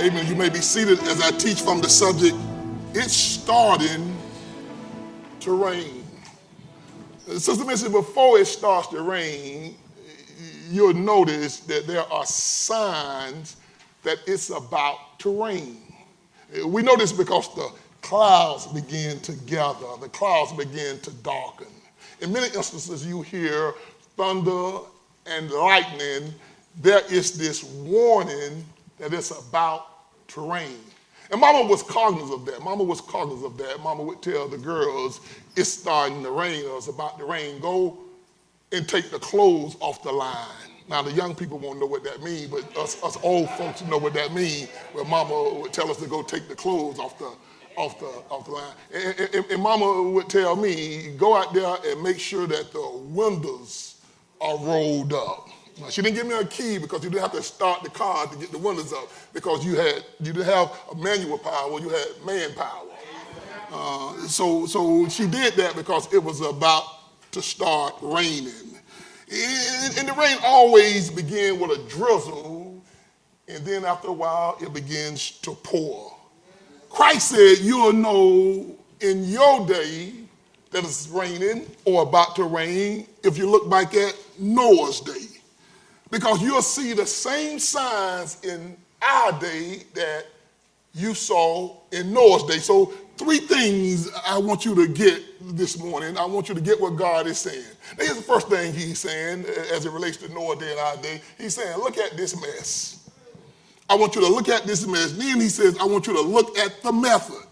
Amen. You may be seated as I teach from the subject, It's Starting to Rain. Sister Missy, before it starts to rain, you'll notice that there are signs that it's about to rain. We know this because the clouds begin to gather, the clouds begin to darken. In many instances, you hear thunder and lightning. There is this warning that it's about to rain. And Mama was cognizant of that. Mama would tell the girls, it's starting to rain or it's about to rain. Go and take the clothes off the line. Now, the young people won't know what that means, but us old folks know what that means, where Mama would tell us to go take the clothes off the line. And Mama would tell me, go out there and make sure that the windows are rolled up. Now, she didn't give me a key because you didn't have to start the car to get the windows up because you didn't have a manual power, you had manpower. So she did that because it was about to start raining. And the rain always begins with a drizzle, and then after a while, it begins to pour. Christ said, you'll know in your day that it's raining or about to rain if you look back at Noah's day. Because you'll see the same signs in our day that you saw in Noah's day. So 3 things I want you to get this morning. I want you to get what God is saying. Now, here's the first thing he's saying as it relates to Noah's day and our day. He's saying, look at this mess. I want you to look at this mess. Then he says, I want you to look at the method.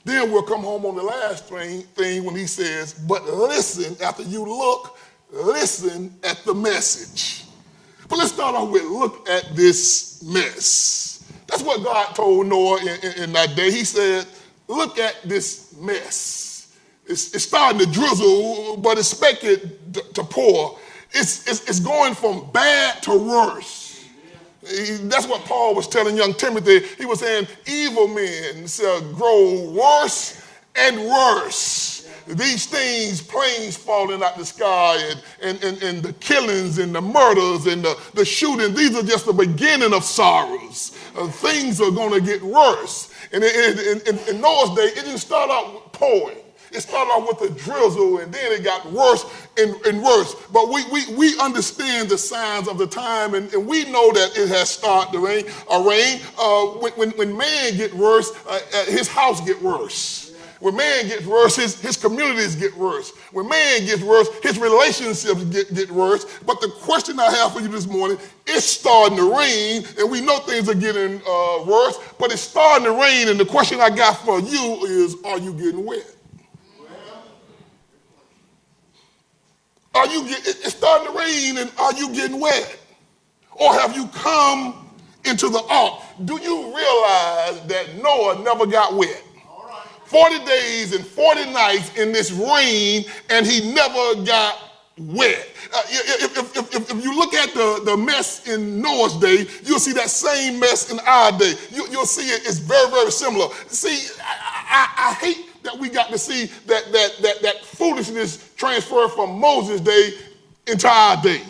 Then we'll come home on the last thing when he says, but listen, after you look, listen at the message. But let's start off with look at this mess. That's what God told Noah in that day. He said, look at this mess. It's starting to drizzle, but it's expected to pour. It's going from bad to worse. That's what Paul was telling young Timothy. He was saying evil men shall grow worse and worse. These things, planes falling out the sky and the killings and the murders and the shooting, these are just the beginning of sorrows. Things are going to get worse. And in Noah's day, it didn't start out with pouring. It started off with a drizzle, and then it got worse and worse. But we understand the signs of the time, and we know that it has started to rain. When man get worse, his house get worse. When man gets worse, his communities get worse. When man gets worse, his relationships get worse. But the question I have for you this morning, it's starting to rain, and we know things are getting worse, but it's starting to rain, and the question I got for you is, are you getting wet? It's starting to rain, and are you getting wet? Or have you come into the ark? Do you realize that Noah never got wet? 40 days and 40 nights in this rain, and he never got wet. If you look at the mess in Noah's day, you'll see that same mess in our day. You'll see it's very, very similar. See, I hate that we got to see that foolishness transferred from Moses' day into our day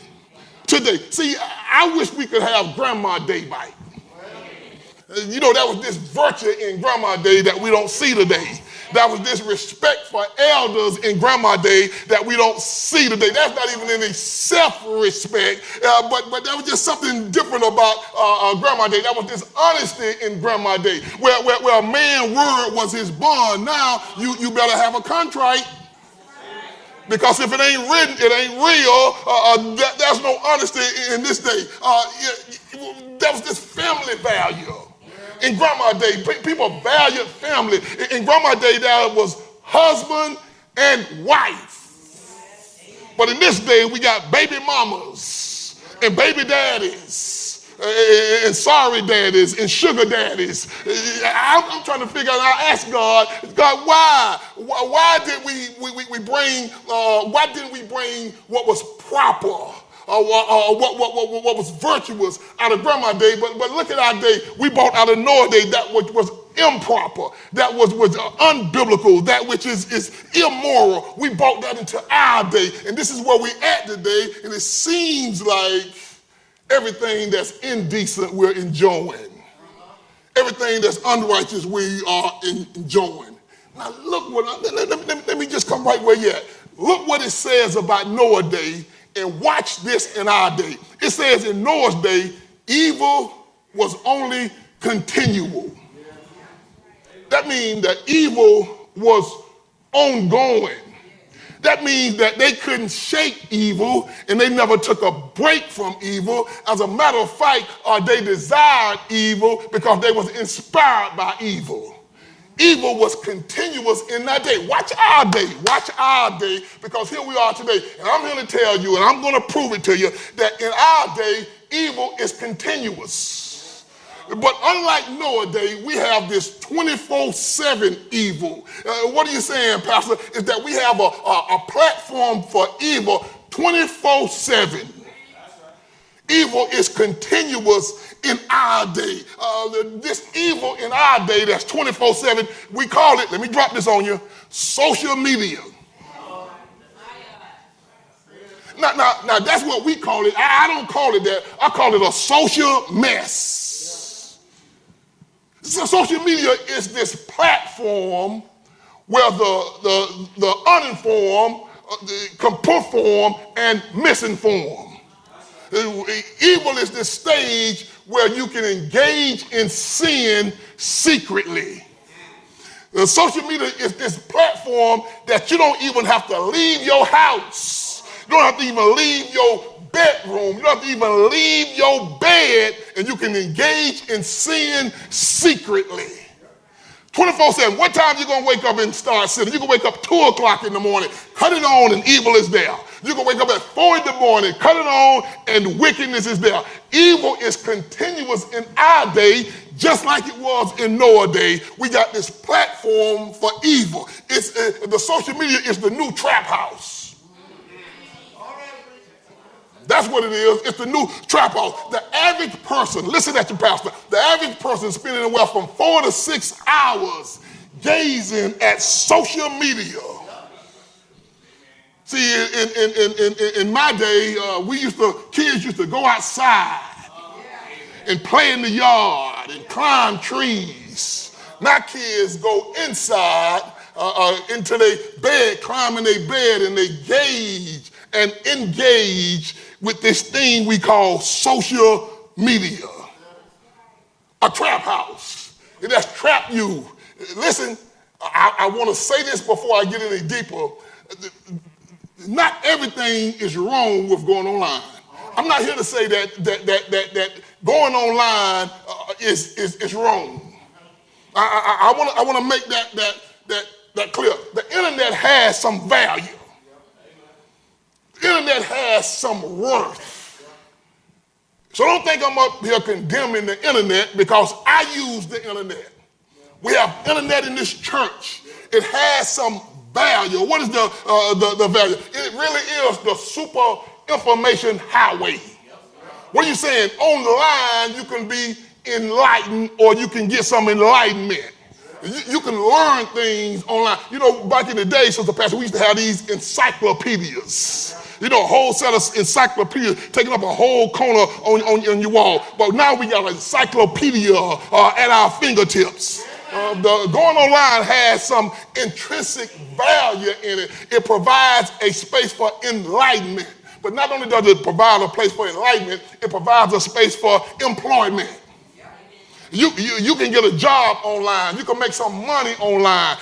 today. See, I wish we could have Grandma Day back. You know, that was this virtue in Grandma Day that we don't see today. That was this respect for elders in Grandma Day that we don't see today. That's not even any self-respect, but that was just something different about Grandma Day. That was this honesty in Grandma Day, where a man's word was his bond. Now you better have a contract. Because if it ain't written, it ain't real. There's no honesty in this day. That was this family value. In Grandma Day, people valued family. In Grandma Day, there was husband and wife. But in this day, we got baby mamas and baby daddies and sorry daddies and sugar daddies. I'm trying to figure out, I ask God, why? Why didn't we bring what was proper? What was virtuous out of Grandma's day, but look at our day. We brought out of Noah's day that which was improper, that was unbiblical, that which is immoral. We brought that into our day, and this is where we at today, and it seems like everything that's indecent we're enjoying. everything that's unrighteous we are enjoying. Now look let me just come right where you're at. Look what it says about Noah's day and watch this in our day. It says in Noah's day, evil was only continual. That means that evil was ongoing. That means that they couldn't shake evil and they never took a break from evil. As a matter of fact, they desired evil because they was inspired by evil. Evil was continuous in that day. Watch our day, because here we are today. And I'm here to tell you, and I'm going to prove it to you, that in our day, evil is continuous. But unlike Noah's day, we have this 24/7 evil. What are you saying, Pastor? Is that we have a platform for evil 24/7. Evil is continuous in our day. This evil in our day that's 24/7, we call it, let me drop this on you, social media. Now that's what we call it. I don't call it that. I call it a social mess. So social media is this platform where the uninformed can perform and misinform. Evil is this stage where you can engage in sin secretly. Social media is this platform that you don't even have to leave your house. You don't have to even leave your bedroom. You don't have to even leave your bed, and you can engage in sin secretly. 24/7. What time you going to wake up and start sinning? You can wake up 2 o'clock in the morning, cut it on, and evil is there. You can wake up at 4 in the morning, cut it on, and wickedness is there. Evil is continuous in our day, just like it was in Noah's day. We got this platform for evil. The social media is the new trap house. That's what it is. It's the new trap house. The average person, listen at your pastor, the average person spending anywhere from 4 to 6 hours gazing at social media. See, in my day, kids used to go outside and play in the yard and climb trees. Now kids go inside into their bed, climb in their bed, and they gaze and engage with this thing we call social media. A trap house. It has trapped you. Listen, I want to say this before I get any deeper. Not everything is wrong with going online. I'm not here to say that going online is wrong. I want to make that clear. The internet has some value. The internet has some worth. So don't think I'm up here condemning the internet because I use the internet. We have internet in this church. It has some value. What is the value? It really is the super information highway. What are you saying? Online you can be enlightened or you can get some enlightenment. You can learn things online. You know, back in the day, Sister Pastor, we used to have these encyclopedias. You know, a whole set of encyclopedias taking up a whole corner on your wall. But now we got an encyclopedia at our fingertips. Going online has some intrinsic value in it. It provides a space for enlightenment. But not only does it provide a place for enlightenment, it provides a space for employment. You can get a job online. You can make some money online.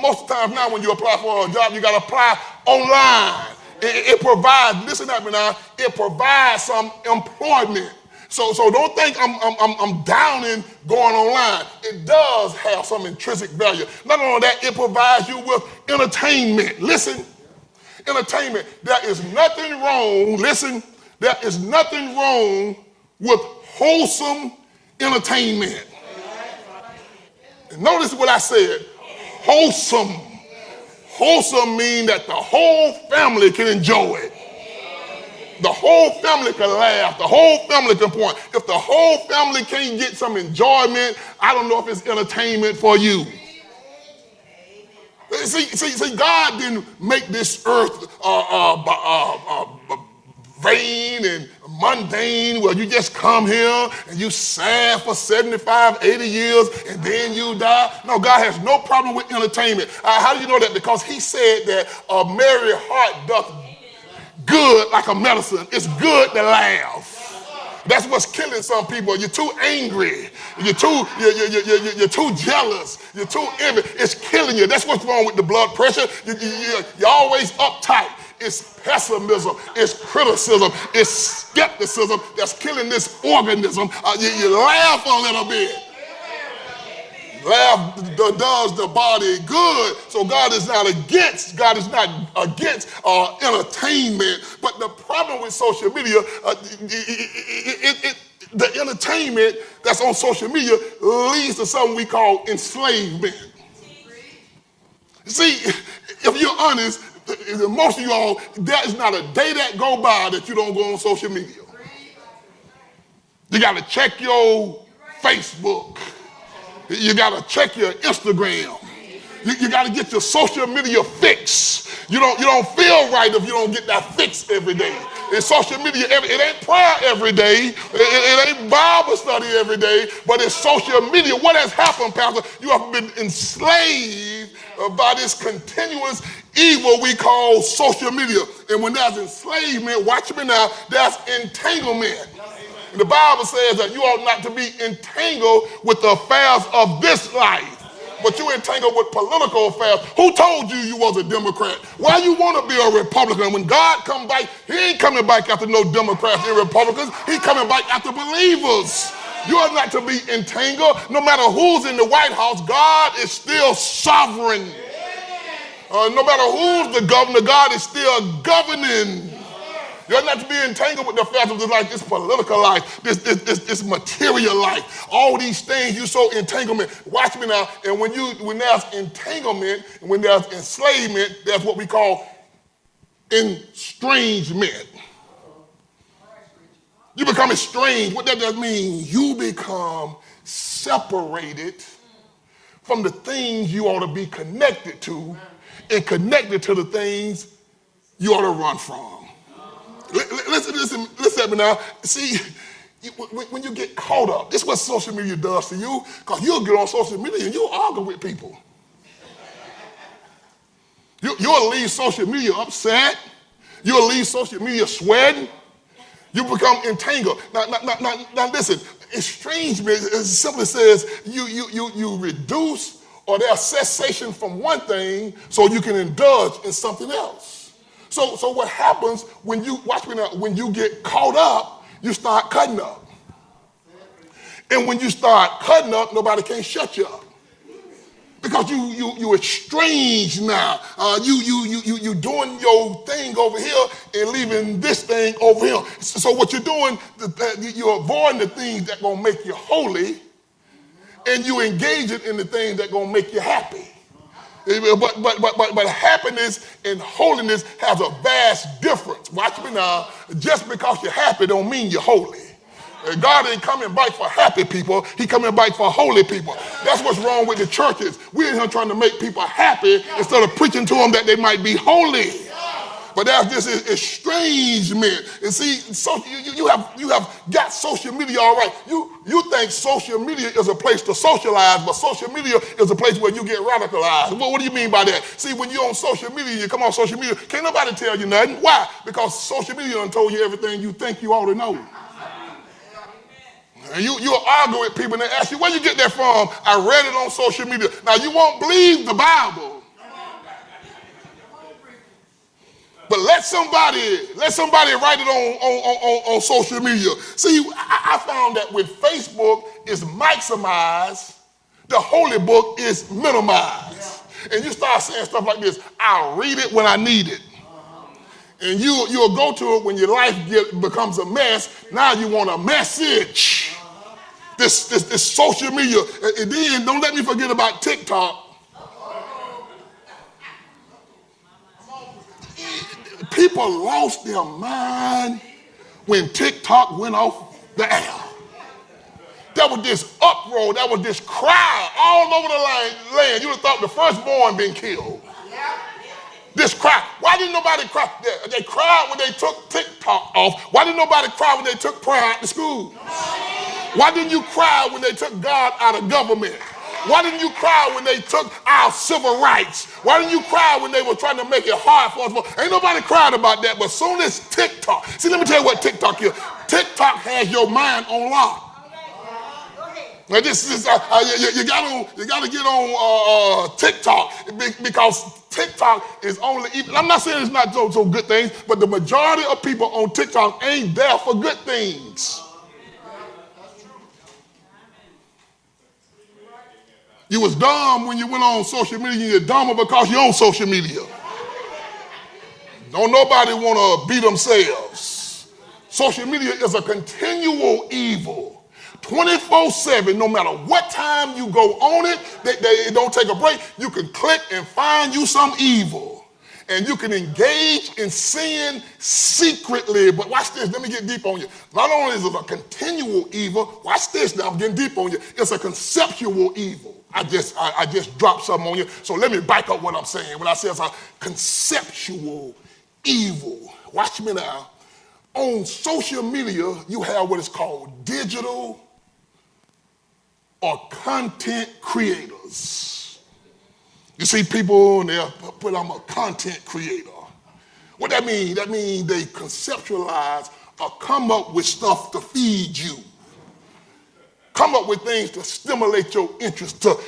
Most of the time now when you apply for a job, you got to apply online. It provides, listen at me now, it provides some employment. So don't think I'm downing going online. It does have some intrinsic value. Not only that, it provides you with entertainment. Listen, entertainment. There is nothing wrong, listen, there is nothing wrong with wholesome entertainment. And notice what I said, wholesome. Wholesome means that the whole family can enjoy it. The whole family can laugh. The whole family can point. If the whole family can't get some enjoyment, I don't know if it's entertainment for you. See, God didn't make this earth vain and mundane, where you just come here and you sad for 75, 80 years and then you die. No, God has no problem with entertainment. How do you know that? Because he said that a merry heart doth good like a medicine. It's good to laugh. That's what's killing some people. You're too angry. You're too jealous. You're too envy. It's killing you. That's what's wrong with the blood pressure. You're always uptight. It's pessimism. It's criticism. It's skepticism that's killing this organism. You laugh a little bit. Laugh does the body good. So God is not against entertainment. But the problem with social media, the entertainment that's on social media leads to something we call enslavement. See, if you're honest, most of you all, there is not a day that go by that you don't go on social media. You got to check your Facebook. You got to check your Instagram. You got to get your social media fix. You don't feel right if you don't get that fix every day. It's social media, it ain't prayer every day. It ain't Bible study every day, but it's social media. What has happened, Pastor? You have been enslaved by this continuous evil we call social media. And when there's enslavement, watch me now, there's entanglement. The Bible says that you ought not to be entangled with the affairs of this life, but you entangled with political affairs. Who told you you was a Democrat? Why you want to be a Republican? When God come back, he ain't coming back after no Democrats and Republicans. He coming back after believers. You are not to be entangled. No matter who's in the White House, God is still sovereign. No matter who's the governor, God is still governing. You're not to be entangled with the affairs of this life, this political life, this material life. All these things, you so entanglement. Watch me now. And when there's entanglement, when there's enslavement, there's what we call estrangement. You become estranged. What that does mean, you become separated from the things you ought to be connected to and connected to the things you ought to run from. Listen at me now. See, when you get caught up, this is what social media does to you, because you'll get on social media and you'll argue with people. You'll leave social media upset. You'll leave social media sweating. You become entangled. Now listen, estrangement simply says you reduce or there's cessation from one thing so you can indulge in something else. So what happens when you, watch me now, when you get caught up, you start cutting up. And when you start cutting up, nobody can shut you up. Because you estranged now. You doing your thing over here and leaving this thing over here. So what you're doing, you're avoiding the things that gonna make you holy, and you engaging in the things that gonna make you happy. But happiness and holiness has a vast difference. Watch me now. Just because you're happy don't mean you're holy. God ain't coming back for happy people. He coming back for holy people. That's what's wrong with the churches. We're in here trying to make people happy instead of preaching to them that they might be holy. But that's this estrangement. And see, so you have got social media all right. You think social media is a place to socialize, but social media is a place where you get radicalized. What do you mean by that? See, when you're on social media, you come on social media, can't nobody tell you nothing. Why? Because social media done told you everything you think you ought to know. And you'll argue with people and they ask you, where you get that from? I read it on social media. Now, you won't believe the Bible. But let somebody write it on social media. See, I found that with Facebook is maximized, the holy book is minimized. And you start saying stuff like this, I'll read it when I need it. And you'll go to it when your life becomes a mess. Now you want a message. This social media. And then don't let me forget about TikTok. People lost their mind when TikTok went off the air. There was this uproar, there was this cry all over the land. You'd have thought the firstborn been killed. This cry. Why didn't nobody cry? They cried when they took TikTok off. Why didn't nobody cry when they took prayer out of school? Why didn't you cry when they took God out of government? Why didn't you cry when they took our civil rights? Why didn't you cry when they were trying to make it hard for us? Ain't nobody cried about that, but soon as TikTok, see, let me tell you what TikTok is. TikTok has your mind on lock. Now this is you got to get on TikTok because TikTok is only. I'm not saying it's not so good things, but the majority of people on TikTok ain't there for good things. You was dumb when you went on social media. You're dumber because you're on social media. Don't nobody want to be themselves. Social media is a continual evil. 24/7, no matter what time you go on it, they don't take a break. You can click and find you some evil. And you can engage in sin secretly. But watch this, let me get deep on you. Not only is it a continual evil, watch this now, I'm getting deep on you. It's a conceptual evil. I just dropped something on you. So let me back up what I'm saying. When I say it's a conceptual evil. Watch me now. On social media, you have what is called digital or content creators. You see people and they'll put, I'm a content creator. What that mean? That means they conceptualize or come up with stuff to feed you. Come up with things to stimulate your interest, to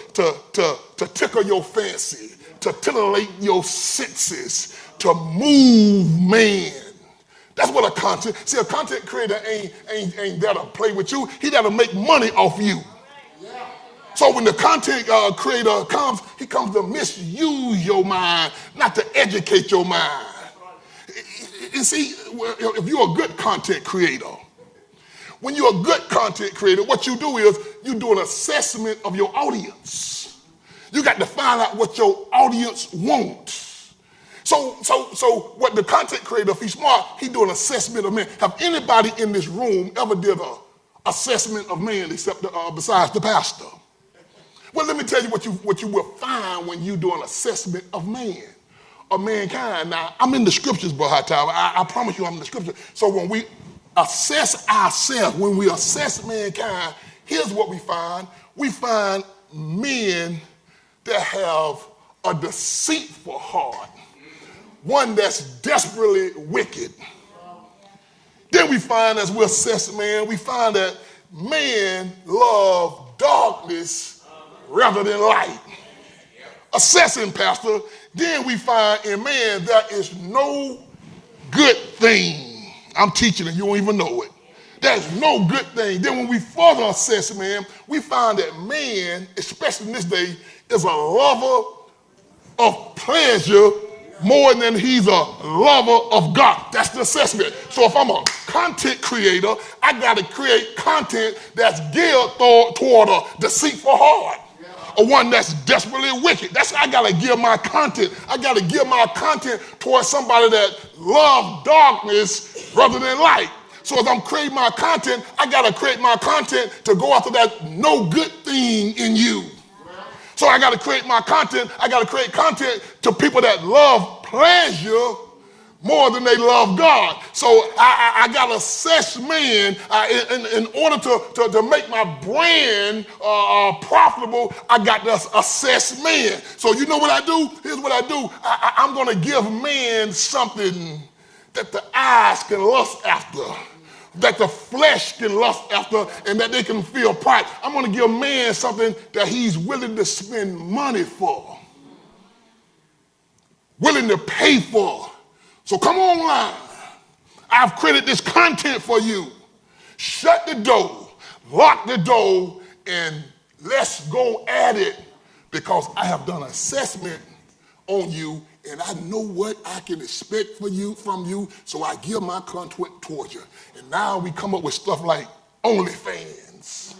tickle your fancy, to titillate your senses, to move man. That's what a content. See, a content creator ain't there to play with you. He there to make money off you. So when the content creator comes, he comes to misuse your mind, not to educate your mind. You see, if you're a good content creator, when you're a good content creator, what you do is you do an assessment of your audience. You got to find out what your audience wants. So what the content creator, if he's smart, he do an assessment of man. Have anybody in this room ever did an assessment of man except besides the pastor? Well, let me tell you what you will find when you do an assessment of man, of mankind. Now, I'm in the scriptures, I promise you I'm in the scriptures. So when we assess ourselves, when we assess mankind, here's what we find. We find men that have a deceitful heart, one that's desperately wicked. Then we find, as we assess man, we find that man loves darkness rather than light. Assessing, Pastor, then we find in man there is no good thing. I'm teaching and you don't even know it. There's no good thing. Then when we further assess man, we find that man, especially in this day, is a lover of pleasure more than he's a lover of God. That's the assessment. So if I'm a content creator, I got to create content that's geared toward a deceitful heart. Or one that's desperately wicked. That's I gotta give my content. I gotta give my content towards somebody that loves darkness rather than light. So as I'm creating my content, I gotta create my content to go after that no good thing in you. So I gotta create my content. I gotta create content to people that love pleasure more than they love God. So I got to assess man in order to make my brand profitable. I got to assess man. So you know what I do? Here's what I do. I'm going to give man something that the eyes can lust after, that the flesh can lust after, and that they can feel pride. I'm going to give man something that he's willing to spend money for, willing to pay for. So come online. I've created this content for you. Shut the door, lock the door, and let's go at it because I have done an assessment on you and I know what I can expect from you, so I give my content towards you. And now we come up with stuff like OnlyFans,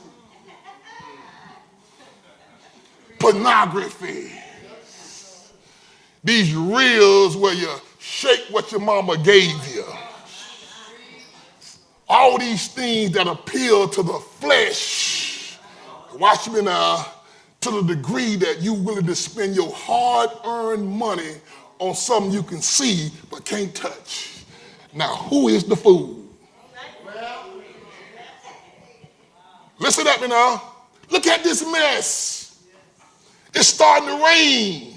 pornography, these reels where you shake what your mama gave you. All these things that appeal to the flesh. Watch me now, to the degree that you're willing to spend your hard-earned money on something you can see but can't touch. Now, who is the fool? Listen at me now. Look at this mess. It's starting to rain.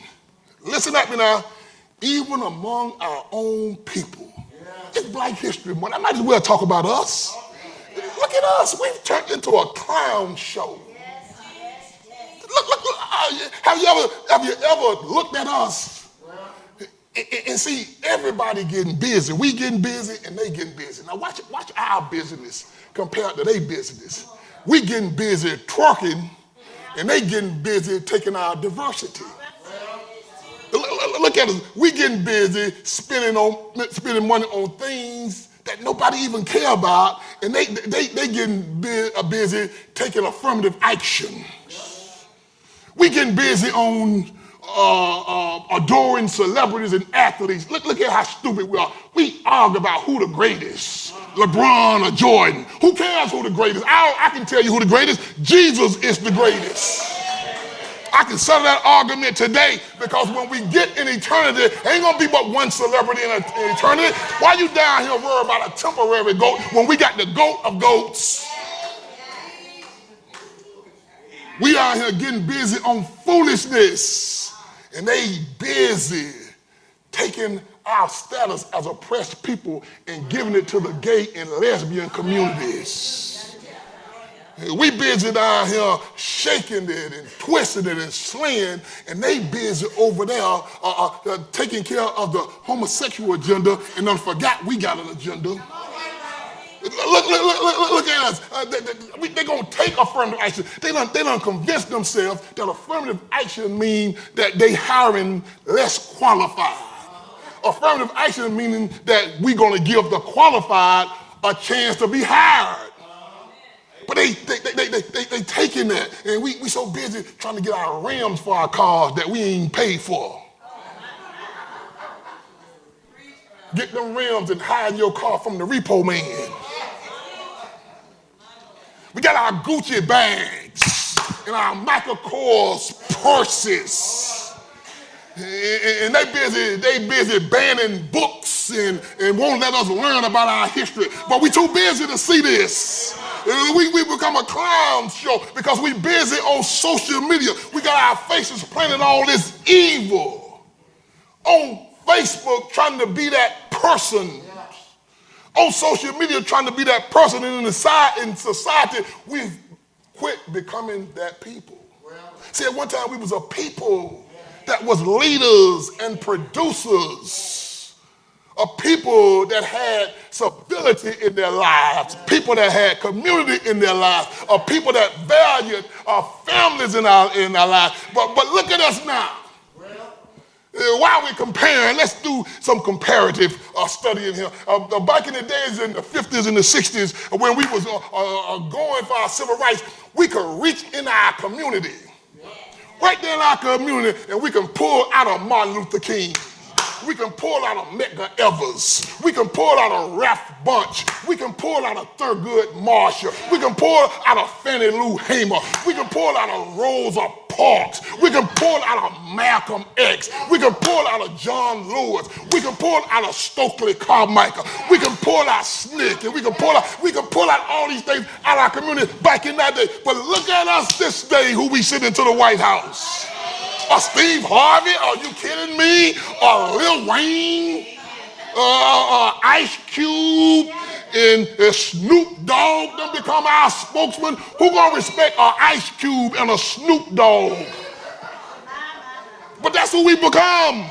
Listen at me now. Even among our own people. It's Black History Month. I might as well talk about us. Look at us. We've turned into a clown show. Look. Have you ever looked at us and see everybody getting busy? We getting busy and they getting busy. Now watch our business compared to their business. We getting busy twerking and they getting busy taking our diversity. Look at us. We getting busy spending money on things that nobody even care about, and they getting busy taking affirmative action. We getting busy on adoring celebrities and athletes. Look at how stupid we are. We argue about who the greatest, LeBron or Jordan. Who cares who the greatest? I can tell you who the greatest. Jesus is the greatest. I can settle that argument today, because when we get in eternity, ain't gonna be but one celebrity in eternity. Why you down here worried about a temporary goat when we got the goat of goats? We out here getting busy on foolishness, and they busy taking our status as oppressed people and giving it to the gay and lesbian communities. We busy down here shaking it and twisting it and slaying, and they busy over there taking care of the homosexual agenda, and then forgot we got an agenda. Look at us. They're going to take affirmative action. They done convince themselves that affirmative action means that they hiring less qualified. Affirmative action meaning that we're going to give the qualified a chance to be hired. But they taking that, and we so busy trying to get our rims for our cars that we ain't paid for. Get them rims and hide your car from the repo man. We got our Gucci bags and our Michael Kors purses. And they busy banning books and won't let us learn about our history. But we too busy to see this. We become a clown show because we busy on social media. We got our faces planting all this evil. On Facebook trying to be that person. On social media trying to be that person. And in society, we've quit becoming that people. See, at one time we was a people that was leaders and producers. A people that had stability in their lives, people that had community in their lives, a people that valued our families in our lives. But look at us now. While we're comparing, let's do some comparative study in here. Back in the days in the 50s and the 60s, when we was going for our civil rights, we could reach in our community. Right there in our community, and we can pull out a Martin Luther King. We can pull out a Medgar Evers. We can pull out a Ralph Bunche. We can pull out a Thurgood Marshall. We can pull out a Fannie Lou Hamer. We can pull out a Rosa Parks. We can pull out a Malcolm X. We can pull out a John Lewis. We can pull out a Stokely Carmichael. We can pull out Snick, and we can pull out all these things out of our community back in that day. But look at us this day, who we sent into the White House. Or Steve Harvey, are you kidding me? Or Lil Wayne, Ice Cube, and Snoop Dogg, them become our spokesman. Who gonna respect an Ice Cube and a Snoop Dogg? But that's who we become.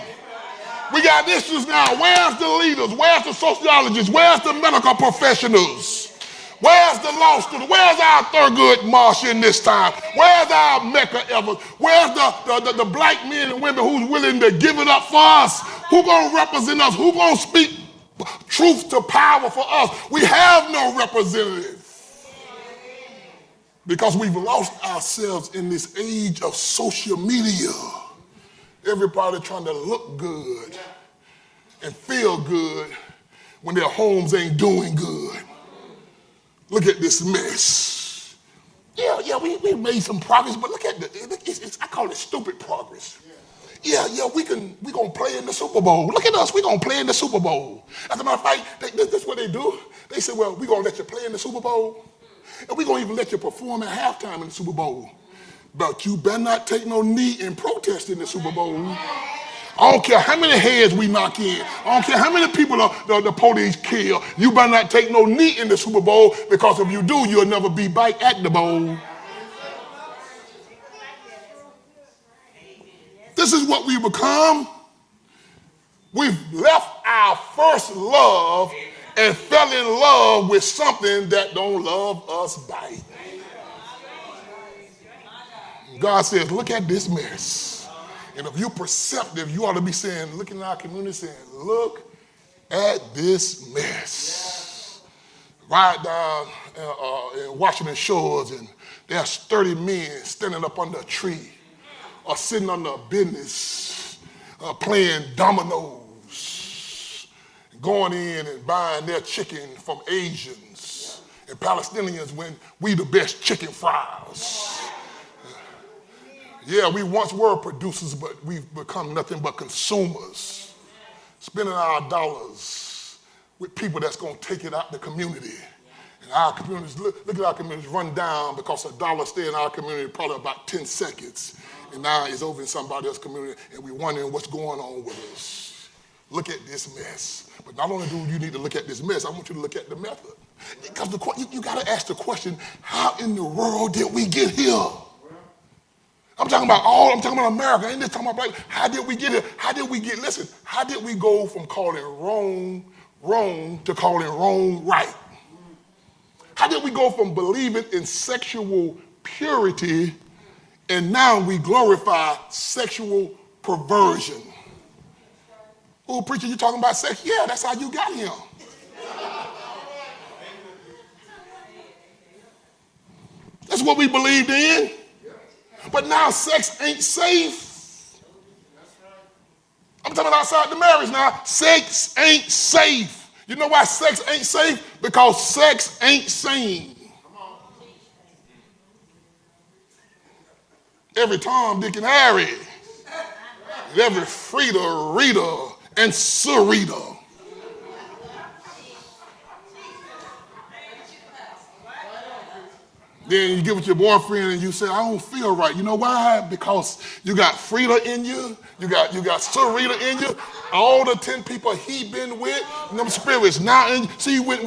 We got issues now. Where's the leaders? Where's the sociologists? Where's the medical professionals? Where's the law student? Where's our Thurgood Marshall in this time? Where's our Medgar Evers? Where's the black men and women who's willing to give it up for us? Who gonna represent us? Who gonna speak truth to power for us? We have no representative. Because we've lost ourselves in this age of social media. Everybody trying to look good and feel good when their homes ain't doing good. Look at this mess. Yeah, we made some progress, but look at I call it stupid progress. Yeah, we gonna play in the Super Bowl. Look at us, we gonna play in the Super Bowl. As a matter of fact, that's what they do. They say, well, we gonna let you play in the Super Bowl, and we gonna even let you perform at halftime in the Super Bowl. But you better not take no knee in protest in the Super Bowl. I don't care how many heads we knock in. I don't care how many people the police kill. You better not take no knee in the Super Bowl, because if you do, you'll never be back at the bowl. This is what we become. We've left our first love and fell in love with something that don't love us back. God says, look at this mess. And if you're perceptive, you ought to be saying, looking at our community saying, look at this mess. Right down in Washington Shores, and there's 30 men standing up under a tree or sitting under a business playing dominoes, going in and buying their chicken from Asians and Palestinians when we the best chicken fries. Yeah, we once were producers, but we've become nothing but consumers, spending our dollars with people that's going to take it out the community. And our communities, look at our communities run down because a dollar stay in our community probably about 10 seconds. And now it's over in somebody else's community, and we're wondering what's going on with us. Look at this mess. But not only do you need to look at this mess, I want you to look at the method. Because you got to ask the question, how in the world did we get here? I'm talking about America. I ain't just talking about black. How did we get here? How did we go from calling wrong, wrong to calling wrong right? How did we go from believing in sexual purity and now we glorify sexual perversion? Oh, preacher, you talking about sex? Yeah, that's how you got here. That's what we believed in. But now sex ain't safe. I'm talking outside the marriage now. Sex ain't safe. You know why sex ain't safe? Because sex ain't sane. Every Tom, Dick, and Harry, and every Frida, Rita, and Sarita. Then you get with your boyfriend and you say, I don't feel right. You know why? Because you got Frida in you, you got Sarita in you, all the 10 people he been with, and them spirits now in you. See, when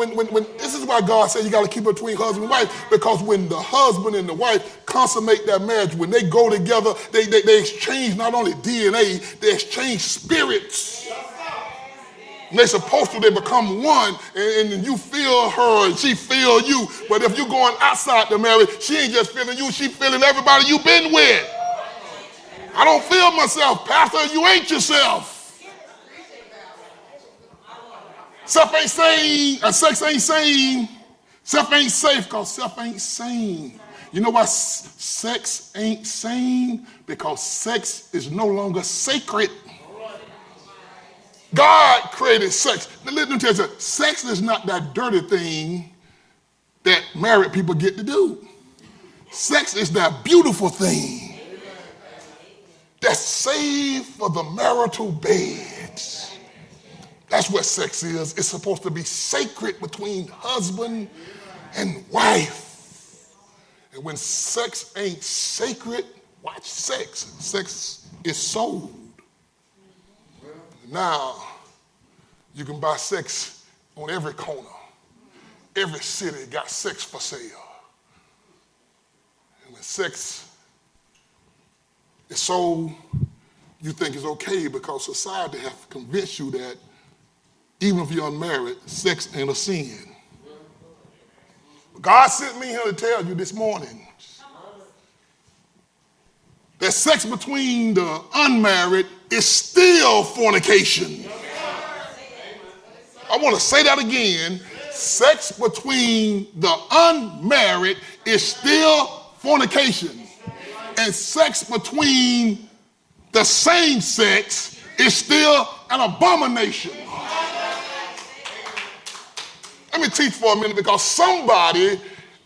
this is why God said you got to keep it between husband and wife, because when the husband and the wife consummate that marriage, when they go together, they exchange not only DNA, they exchange spirits. And they're supposed to, they become one, and you feel her and she feel you. But if you're going outside the marriage, she ain't just feeling you, she feeling everybody you've been with. I don't feel myself, Pastor, you ain't yourself. Self ain't sane, sex ain't sane. Self ain't safe because self ain't sane. You know why sex ain't sane? Because sex is no longer sacred. God created sex. Now, let me tell you something. Sex is not that dirty thing that married people get to do. Sex is that beautiful thing that's saved for the marital bed. That's what sex is. It's supposed to be sacred between husband and wife. And when sex ain't sacred, watch sex. Sex is sold. Now, you can buy sex on every corner. Every city got sex for sale. And when sex is sold, you think it's okay because society has convinced you that even if you're unmarried, sex ain't a sin. God sent me here to tell you this morning that sex between the unmarried is still fornication. I want to say that again. Sex between the unmarried is still fornication. And sex between the same sex is still an abomination. Let me teach for a minute, because somebody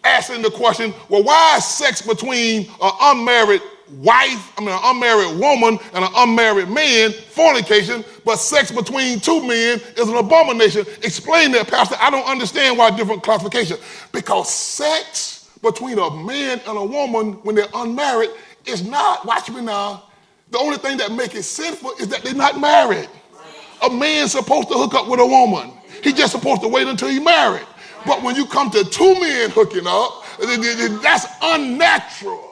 asking the question, well, why is sex between an unmarried an unmarried woman and an unmarried man, fornication, but sex between two men is an abomination. Explain that, Pastor. I don't understand why different classification. Because sex between a man and a woman when they're unmarried is not, watch me now, the only thing that makes it sinful is that they're not married. A man's supposed to hook up with a woman. He's just supposed to wait until he's married. But when you come to two men hooking up, that's unnatural.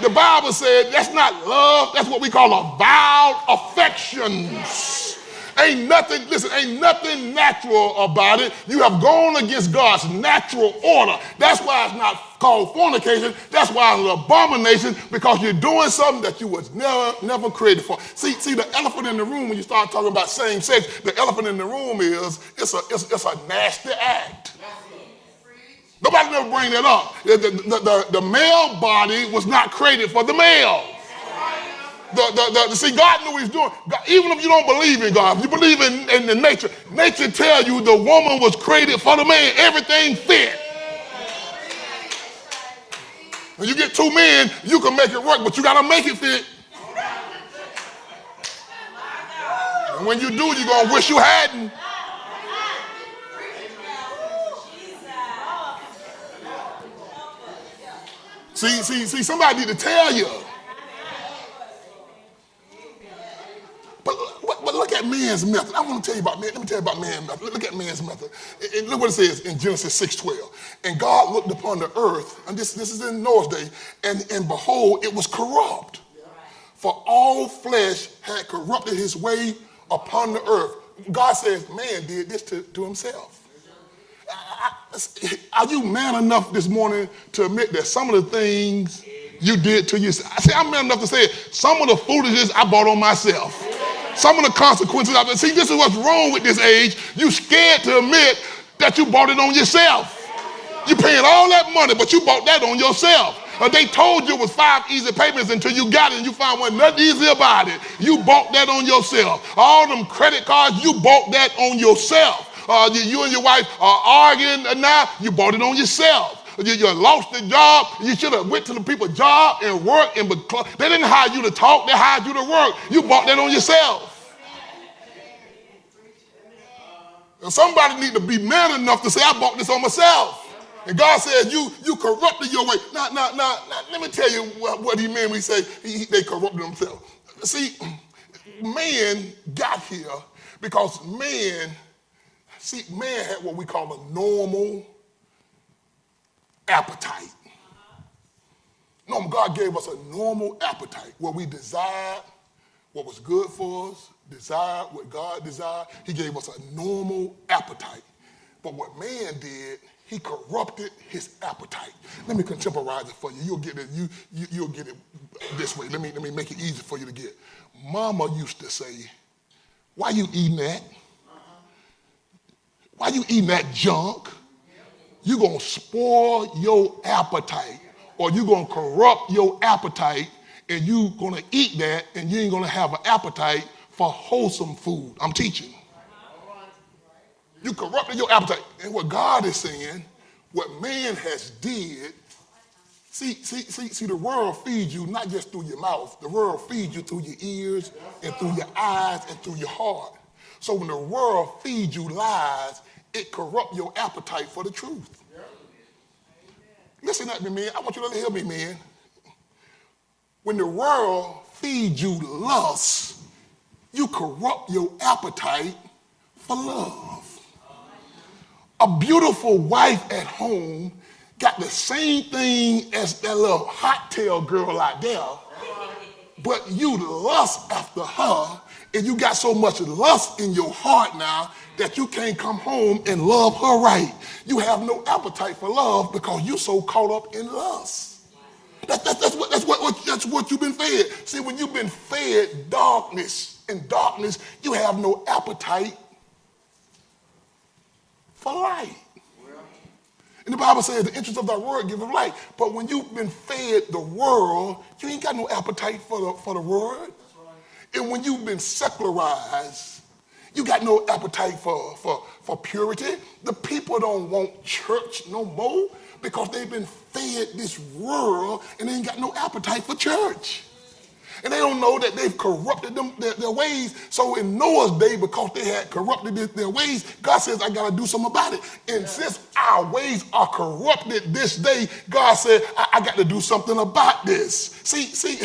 The Bible said that's not love. That's what we call avowed affections. Ain't nothing natural about it. You have gone against God's natural order. That's why it's not called fornication. That's why it's an abomination, because you're doing something that you was never created for. See, the elephant in the room, when you start talking about same sex, the elephant in the room is it's a nasty act. Nobody never bring that up. The male body was not created for the male. See, God knew what he's doing. God, even if you don't believe in God, if you believe in the nature tell you the woman was created for the man. Everything fit. When you get two men, you can make it work, but you got to make it fit. And when you do, you're going to wish you hadn't. See, somebody need to tell you. But look at man's method. I want to tell you about man. Let me tell you about man's method. Look at man's method. And look what it says in Genesis 6:12. And God looked upon the earth, and this is in Noah's day, and behold, it was corrupt. For all flesh had corrupted his way upon the earth. God says man did this to himself. Are you man enough this morning to admit that some of the things you did to yourself? I say I'm man enough to say it. Some of the foolishness I brought on myself. Some of the consequences of it. See, this is what's wrong with this age. You scared to admit that you bought it on yourself. You're paying all that money, but you bought that on yourself. They told you it was 5 easy payments until you got it and you found one nothing easy about it. You bought that on yourself. All them credit cards, you bought that on yourself. You and your wife are arguing now, you bought it on yourself. You lost the job. You should have went to the people's job and worked. They didn't hire you to talk. They hired you to work. You bought that on yourself. And somebody need to be man enough to say, I bought this on myself. And God says, you corrupted your way. Now, let me tell you what he meant when he said they corrupted themselves. See, man got here because man had what we call a normal appetite. God gave us a normal appetite where we desired what was good for us, desired what God desired. He gave us a normal appetite. But what man did, he corrupted his appetite. Let me contemporize it for you. You'll get it. You'll get it this way. Let me make it easy for you to get. Mama used to say, "Why you eating that? Why you eating that junk? You're going to spoil your appetite, or you're going to corrupt your appetite, and you're going to eat that, and you ain't going to have an appetite for wholesome food." I'm teaching. You corrupted your appetite. And what God is saying, what man has did, see, the world feeds you not just through your mouth. The world feeds you through your ears and through your eyes and through your heart. So when the world feeds you lies, it corrupts your appetite for the truth. Listen at me, man. I want you to hear me, man. When the world feeds you lust, you corrupt your appetite for love. A beautiful wife at home got the same thing as that little hot tail girl out there, but you lust after her, and you got so much lust in your heart now that you can't come home and love her right. You have no appetite for love because you're so caught up in lust. That's what you've been fed. See, when you've been fed darkness, you have no appetite for light. And the Bible says the interest of thy word giveth light. But when you've been fed the world, you ain't got no appetite for the word. And when you've been secularized, you got no appetite for purity. The people don't want church no more because they've been fed this world and they ain't got no appetite for church. And they don't know that they've corrupted their ways. So in Noah's day, because they had corrupted their ways, God says, I got to do something about it. And since our ways are corrupted this day, God said, I got to do something about this. See,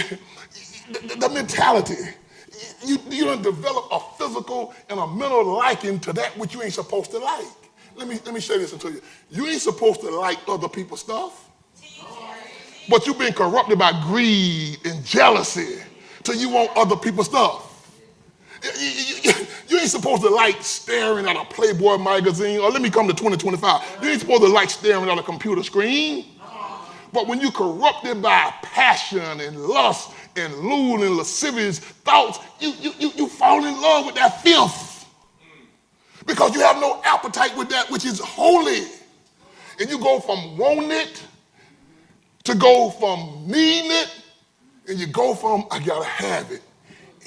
the mentality. You don't develop a physical and a mental liking to that which you ain't supposed to like. Let me say this to you. You ain't supposed to like other people's stuff. But you've been corrupted by greed and jealousy till you want other people's stuff. You ain't supposed to like staring at a Playboy magazine, or let me come to 2025. You ain't supposed to like staring at a computer screen. But when you're corrupted by passion and lust and lewd and lascivious thoughts, you fall in love with that filth. Because you have no appetite with that which is holy. And you go from wanting it to go from needing it, and you go from, I gotta have it.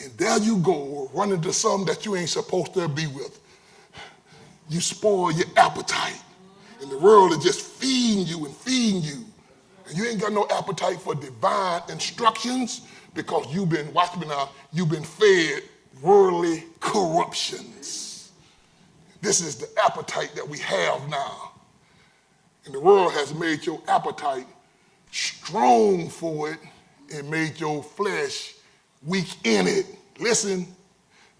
And there you go, running to something that you ain't supposed to be with. You spoil your appetite. And the world is just feeding you and feeding you. And you ain't got no appetite for divine instructions because you've been, watch me now, you've been fed worldly corruptions. This is the appetite that we have now. And the world has made your appetite strong for it and made your flesh weak in it. Listen,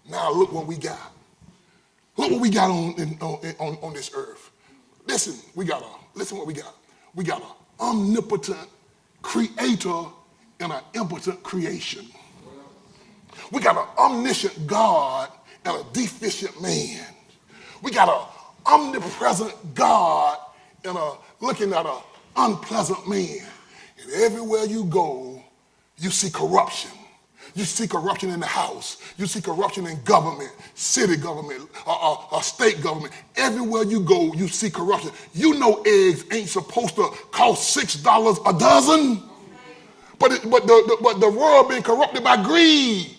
now look what we got. Look what we got on this earth. Listen what we got. We got an omnipotent creator and an impotent creation. We got an omniscient God and a deficient man. We got an omnipresent God and looking at an unpleasant man. And everywhere you go, you see corruption. You see corruption in the house. You see corruption in government, city government, state government. Everywhere you go, you see corruption. You know eggs ain't supposed to cost $6 a dozen, but the world being corrupted by greed.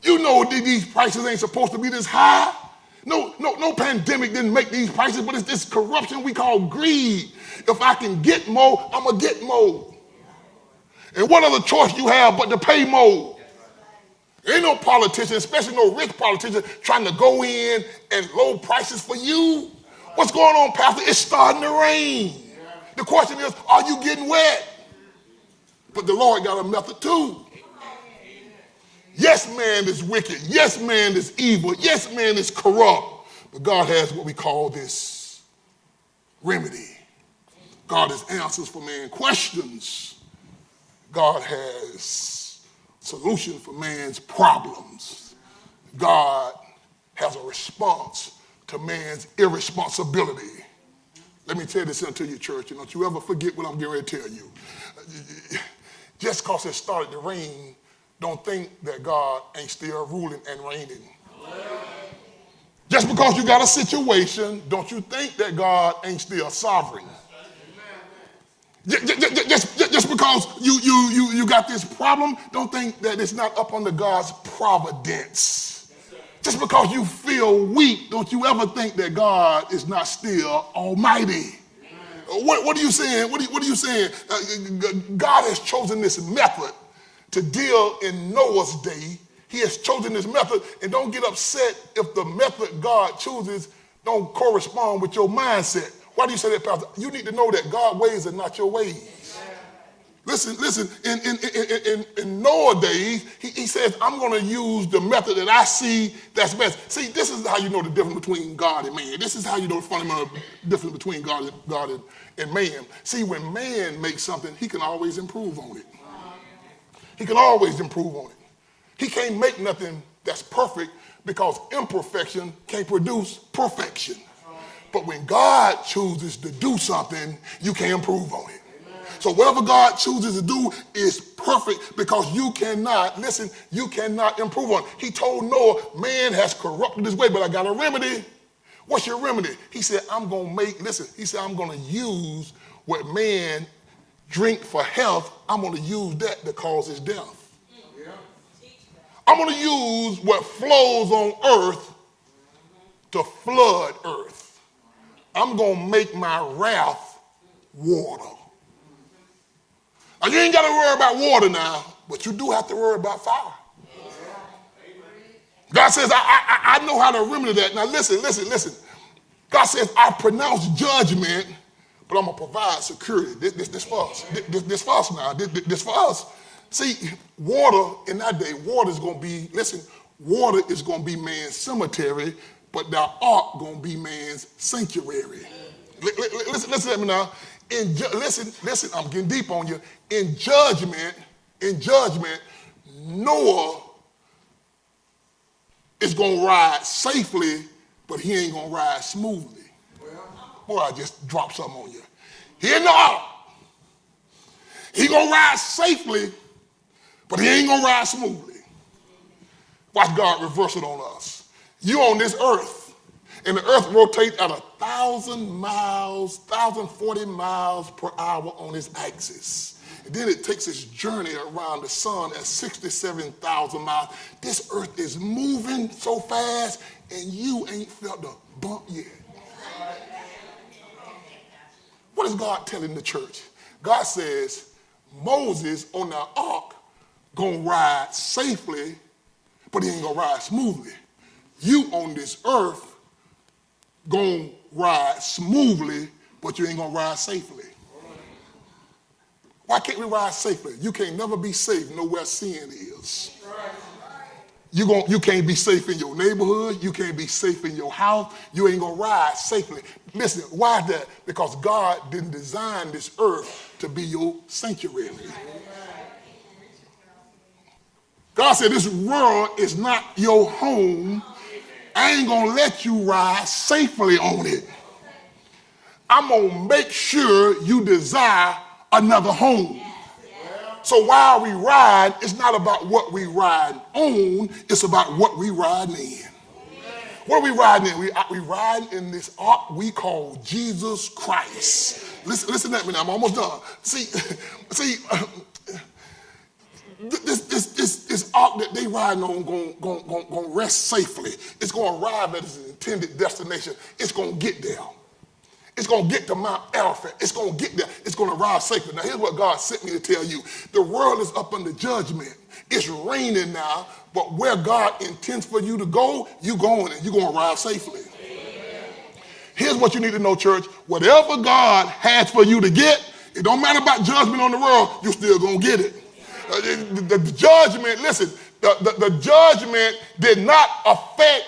You know these prices ain't supposed to be this high. No pandemic didn't make these prices, but it's this corruption we call greed. If I can get more, I'm going to get more. And what other choice you have but to pay more? Ain't no politician, especially no rich politician, trying to go in and low prices for you. What's going on, Pastor? It's starting to rain. The question is, are you getting wet? But the Lord got a method too. Yes, man is wicked. Yes, man is evil. Yes, man is corrupt. But God has what we call this remedy. God has answers for man's questions. God has solutions for man's problems. God has a response to man's irresponsibility. Let me tell this into your church, and don't you ever forget what I'm getting ready to tell you. Just because it started to rain, don't think that God ain't still ruling and reigning. Just because you got a situation, don't you think that God ain't still sovereign. Just because you got this problem, don't think that it's not up under God's providence. Just because you feel weak, don't you ever think that God is not still almighty. What are you saying? What are you saying? God has chosen this method to deal in Noah's day. He has chosen this method, and don't get upset if the method God chooses don't correspond with your mindset. Why do you say that, Pastor? You need to know that God's ways are not your ways. Listen, in Noah's days, he says, I'm going to use the method that I see that's best. See, this is how you know the difference between God and man. This is how you know the fundamental difference between God and man. See, when man makes something, he can always improve on it. He can always improve on it. He can't make nothing that's perfect because imperfection can't produce perfection. But when God chooses to do something, you can improve on it. So whatever God chooses to do is perfect because you cannot improve on it. He told Noah, man has corrupted his way, but I got a remedy. What's your remedy? He said, I'm going to use what man drink for health. I'm going to use that to cause his death. I'm going to use what flows on earth to flood earth. I'm going to make my wrath water. Now, you ain't got to worry about water now. but you do have to worry about fire. God says, I know how to remedy that. Now listen. God says, I pronounce judgment, but I'm going to provide security. This for us. This for us now. This for us. See, water in that day, water is going to be man's cemetery, but the ark going to be man's sanctuary. Listen at me now. Listen, I'm getting deep on you. In judgment, Noah is going to ride safely, but he ain't going to ride smoothly. Boy, I just dropped something on you. He in the ark. He going to ride safely, but he ain't going to ride smoothly. Watch God reverse it on us. You on this earth, and the earth rotates at 1,040 miles per hour on its axis. And then it takes its journey around the sun at 67,000 miles. This earth is moving so fast, and you ain't felt the bump yet. What is God telling the church? God says, Moses on the ark gonna ride safely, but he ain't gonna ride smoothly. You on this earth gonna ride smoothly, but you ain't gonna ride safely. Why can't we ride safely? You can't never be safe nowhere sin is. You can't be safe in your neighborhood. You can't be safe in your house. You ain't gonna ride safely. Listen, why is that? Because God didn't design this earth to be your sanctuary. God said this world is not your home. I ain't gonna let you ride safely on it. I'm gonna make sure you desire another home. So while we ride, it's not about what we ride on, it's about what we ride in. What are we riding in? We riding in this ark we call Jesus Christ. Listen at me now, I'm almost done. See, this ark that they riding on gonna rest safely. It's gonna arrive at its intended destination. It's gonna get there. It's going to get to Mount Arafat. It's going to get there. It's going to arrive safely. Now, here's what God sent me to tell you. The world is up under judgment. It's raining now, but where God intends for you to go, you're going and you're going to arrive safely. Amen. Here's what you need to know, church. Whatever God has for you to get, it don't matter about judgment on the world, you're still going to get it. The judgment, listen, the judgment did not affect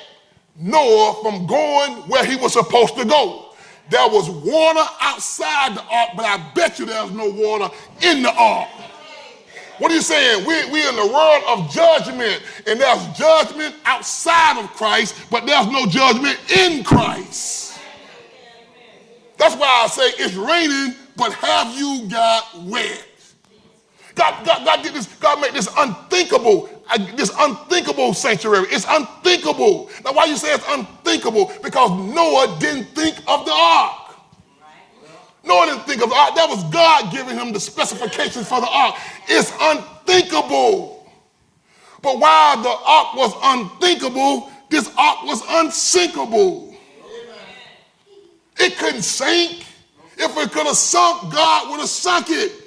Noah from going where he was supposed to go. There was water outside the ark, but I bet you there's no water in the ark. What are you saying? We're in the world of judgment, and there's judgment outside of Christ, but there's no judgment in Christ. That's why I say it's raining, but have you got wet? God did this. God made this unthinkable sanctuary. It's unthinkable. Now, why you say it's unthinkable? Because Noah didn't think of the ark. Noah didn't think of the ark. That was God giving him the specifications for the ark. It's unthinkable. But while the ark was unthinkable, this ark was unsinkable. It couldn't sink. If it could have sunk, God would have sunk it.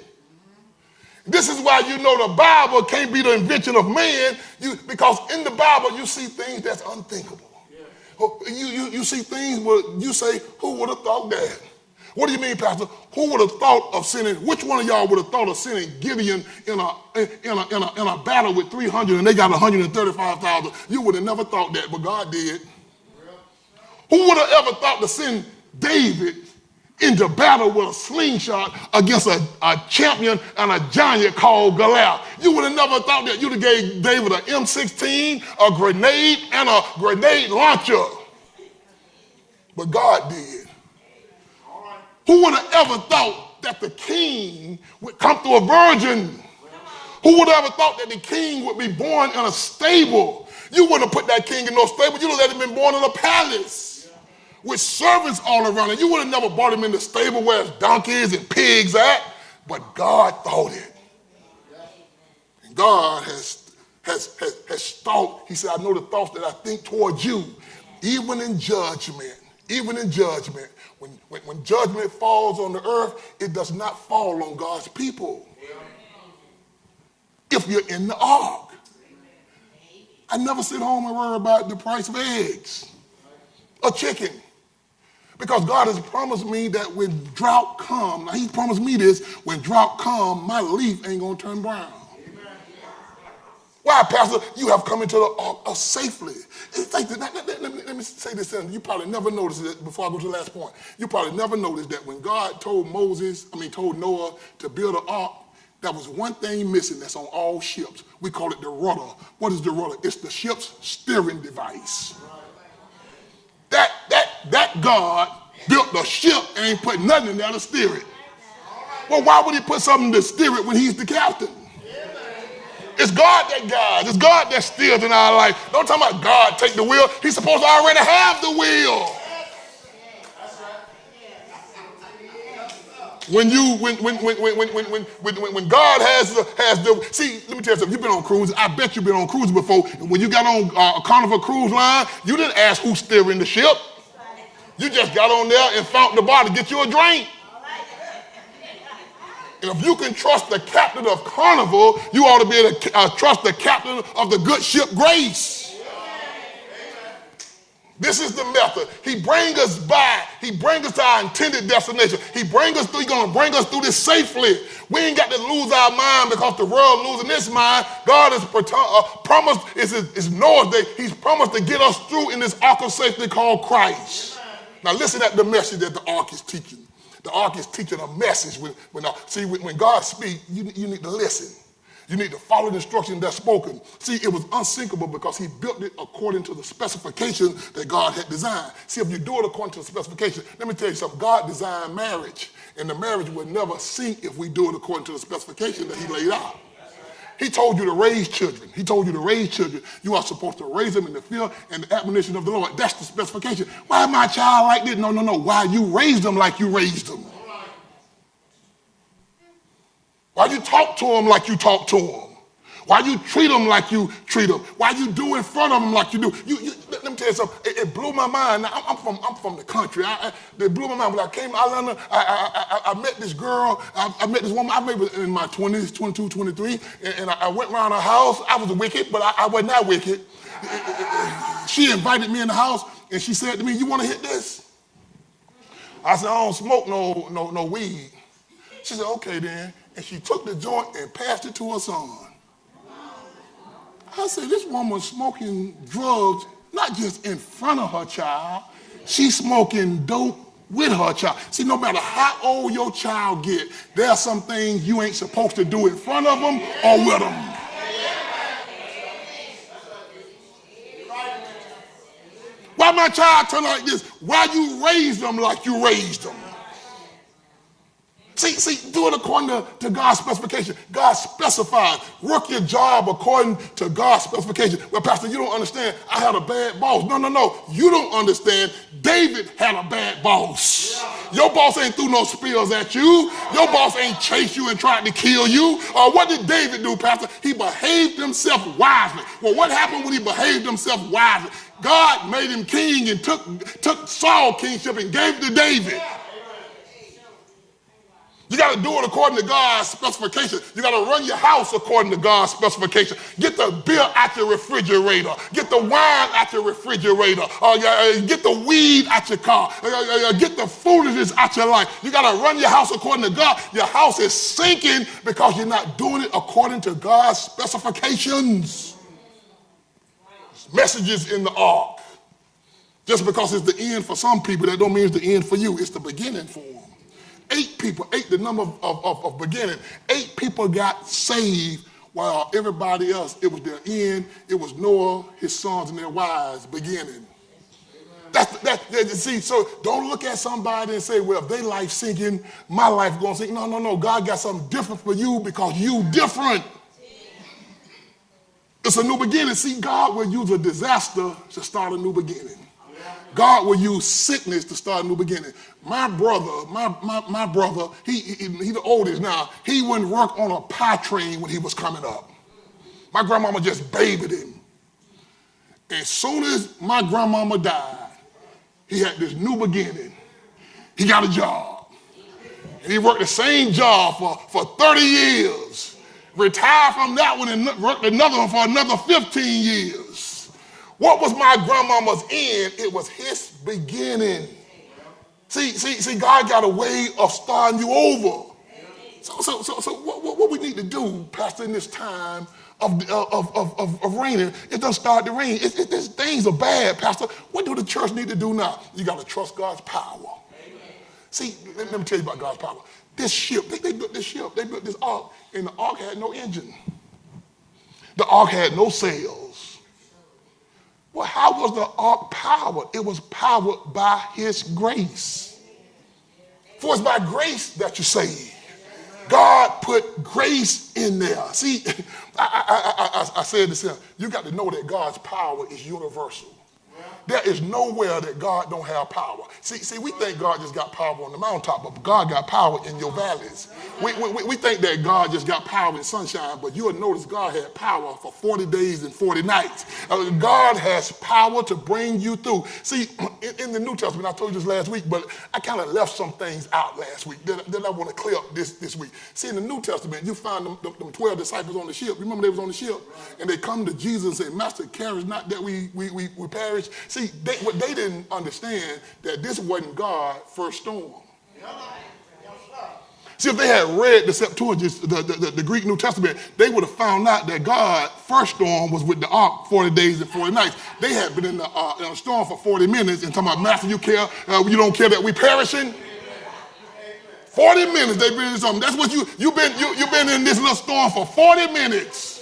This is why you know the Bible can't be the invention of man, because in the Bible you see things that's unthinkable. Yeah. You see things where you say, who would have thought that? What do you mean, Pastor? Who would have thought of sending, which one of y'all would have thought of sending Gideon in a battle with 300 and they got 135,000? You would have never thought that, but God did. Who would have ever thought to send David into battle with a slingshot against a champion and a giant called Goliath? You would have never thought that you'd have gave David an M16, a grenade, and a grenade launcher. But God did. Who would have ever thought that the king would come through a virgin? Who would have ever thought that the king would be born in a stable? You wouldn't have put that king in no stable. You'd have let him be born in a palace with servants all around it. You would have never brought him in the stable where there's donkeys and pigs at, but God thought it. And God has thought. He said, I know the thoughts that I think towards you, even in judgment. When judgment falls on the earth, it does not fall on God's people. if you're in the ark. I never sit home and worry about the price of eggs or chicken. Because God has promised me that when drought comes, now he promised me this, when drought comes, my leaf ain't going to turn brown. Why, Pastor? You have come into the ark safely. Let me say this, and you probably never noticed it before I go to the last point. You probably never noticed that when God told Noah to build an ark, there was one thing missing that's on all ships. We call it the rudder. What is the rudder? It's the ship's steering device. That God built the ship and ain't put nothing in there to steer it. Well, why would he put something to steer it when he's the captain? It's God that guides. It's God that steers in our life. Don't talk about God take the wheel. He's supposed to already have the wheel. When God has the see, let me tell you something. You've been on cruises. I bet you've been on cruises before. And when you got on a Carnival cruise line, you didn't ask who's steering the ship. You just got on there and found the bar to get you a drink. And if you can trust the captain of Carnival, you ought to be able to trust the captain of the good ship Grace. This is the method. He brings us by. He brings us to our intended destination. He's going to bring us through this safely. We ain't got to lose our mind because the world losing its mind. God has promised, it's Noah's day. He's promised to get us through in this ark of safety called Christ. Now listen at the message that the ark is teaching. The ark is teaching a message. When God speaks, you need to listen. You need to follow the instruction that's spoken. See, it was unsinkable because he built it according to the specifications that God had designed. See, if you do it according to the specifications, let me tell you something. God designed marriage, and the marriage would never sink if we do it according to the specifications that he laid out. He told you to raise children. You are supposed to raise them in the fear and the admonition of the Lord. That's the specification. Why my child like this? No. Why you raised them like you raised them? Why you talk to them like you talk to them? Why you treat them like you treat them? Why you do in front of them like you do? Let me tell you something. It blew my mind. Now, I'm from the country. It blew my mind. When I came to Ireland, I met this girl. I met this woman. I maybe in my 20s, 22, 23. And I went around her house. I was wicked, but I was not wicked. She invited me in the house, and she said to me, "You want to hit this?" I said, "I don't smoke no weed." She said, "Okay then." And she took the joint and passed it to her son. I said, this woman's smoking drugs, not just in front of her child. She's smoking dope with her child. See, no matter how old your child get, there are some things you ain't supposed to do in front of them or with them. Why my child turn like this? Why you raise them like you raised them? See, do it according to God's specification. God specified. Work your job according to God's specification. Well, Pastor, you don't understand. I had a bad boss. No. You don't understand. David had a bad boss. Your boss ain't threw no spears at you. Your boss ain't chased you and tried to kill you. What did David do, Pastor? He behaved himself wisely. Well, what happened when he behaved himself wisely? God made him king and took Saul kingship and gave it to David. You got to do it according to God's specification. You got to run your house according to God's specification. Get the beer out your refrigerator. Get the wine out your refrigerator. Get the weed out your car. Get the foolishness out your life. You got to run your house according to God. Your house is sinking because you're not doing it according to God's specifications. Messages in the ark. Just because it's the end for some people, that don't mean it's the end for you. It's the beginning for them. 8 people, the number of beginning. 8 people got saved while everybody else, it was their end. It was Noah, his sons, and their wives beginning. See, so don't look at somebody and say, well, if their life sinking, my life going to sink. No. God got something different for you because you different. It's a new beginning. See, God will use a disaster to start a new beginning. God will use sickness to start a new beginning. My brother, he the oldest now, he wouldn't work on a pie train when he was coming up. My grandmama just babied him. As soon as my grandmama died, he had this new beginning. He got a job. And he worked the same job for 30 years. retired from that one and worked another one for another 15 years. What was my grandmama's end? It was his beginning. See, God got a way of starting you over. So what we need to do, Pastor, in this time of raining, it doesn't start to rain. Things are bad, Pastor. What do the church need to do now? You got to trust God's power. Amen. See, let me tell you about God's power. This ship, they built this ship, they built this ark, and the ark had no engine. The ark had no sails. Well, how was the ark powered? It was powered by his grace. For it's by grace that you're saved. God put grace in there. See, I said this here. You got to know that God's power is universal. There is nowhere that God don't have power. See, we think God just got power on the mountaintop, but God got power in your valleys. We think that God just got power in sunshine, but you'll notice God had power for 40 days and 40 nights. God has power to bring you through. See, in the New Testament, I told you this last week, but I kind of left some things out last week that I want to clear up this week. See, in the New Testament, you find them 12 disciples on the ship. Remember they was on the ship? And they come to Jesus and say, Master, carest not that we perish. See, what they didn't understand that this wasn't God's first storm. See, if they had read the Septuagint, the Greek New Testament, they would have found out that God's first storm was with the ark 40 days and 40 nights. They had been in a storm for 40 minutes and talking about, Master, you don't care that we perishing? 40 minutes they've been in something. That's what you've been in this little storm for 40 minutes.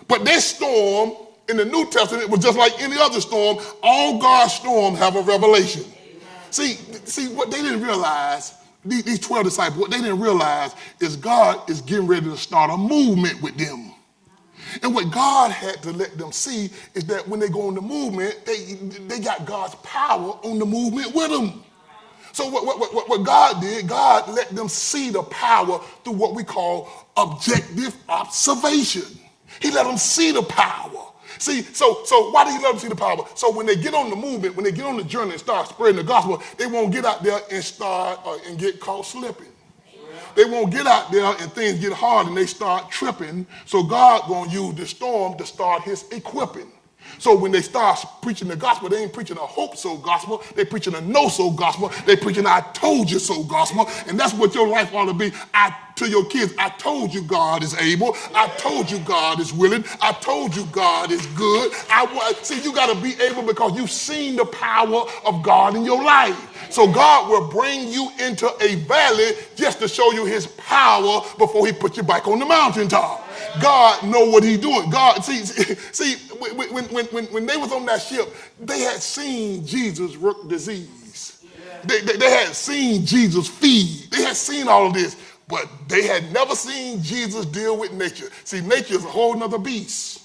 But this storm in the New Testament was just like any other storm. All God's storms have a revelation. See, what they didn't realize, these 12 disciples, what they didn't realize is God is getting ready to start a movement with them. And what God had to let them see is that when they go on the movement, they got God's power on the movement with them. So what God did, God let them see the power through what we call objective observation. He let them see the power. See, so why did he let them see the power? So when they get on the movement, when they get on the journey and start spreading the gospel, they won't get out there and start and get caught slipping. They won't get out there and things get hard and they start tripping. So God gonna use the storm to start his equipping. So when they start preaching the gospel, they ain't preaching a hope-so gospel. They preaching a no-so gospel. They preaching I told you so gospel. And that's what your life ought to be. To your kids, I told you God is able. I told you God is willing. I told you God is good. See, you got to be able because you've seen the power of God in your life. So God will bring you into a valley just to show you his power before he puts you back on the mountaintop. God know what he's doing. God, see, when they was on that ship, they had seen Jesus work disease. They had seen Jesus feed. They had seen all of this, but they had never seen Jesus deal with nature. See, nature is a whole nother beast.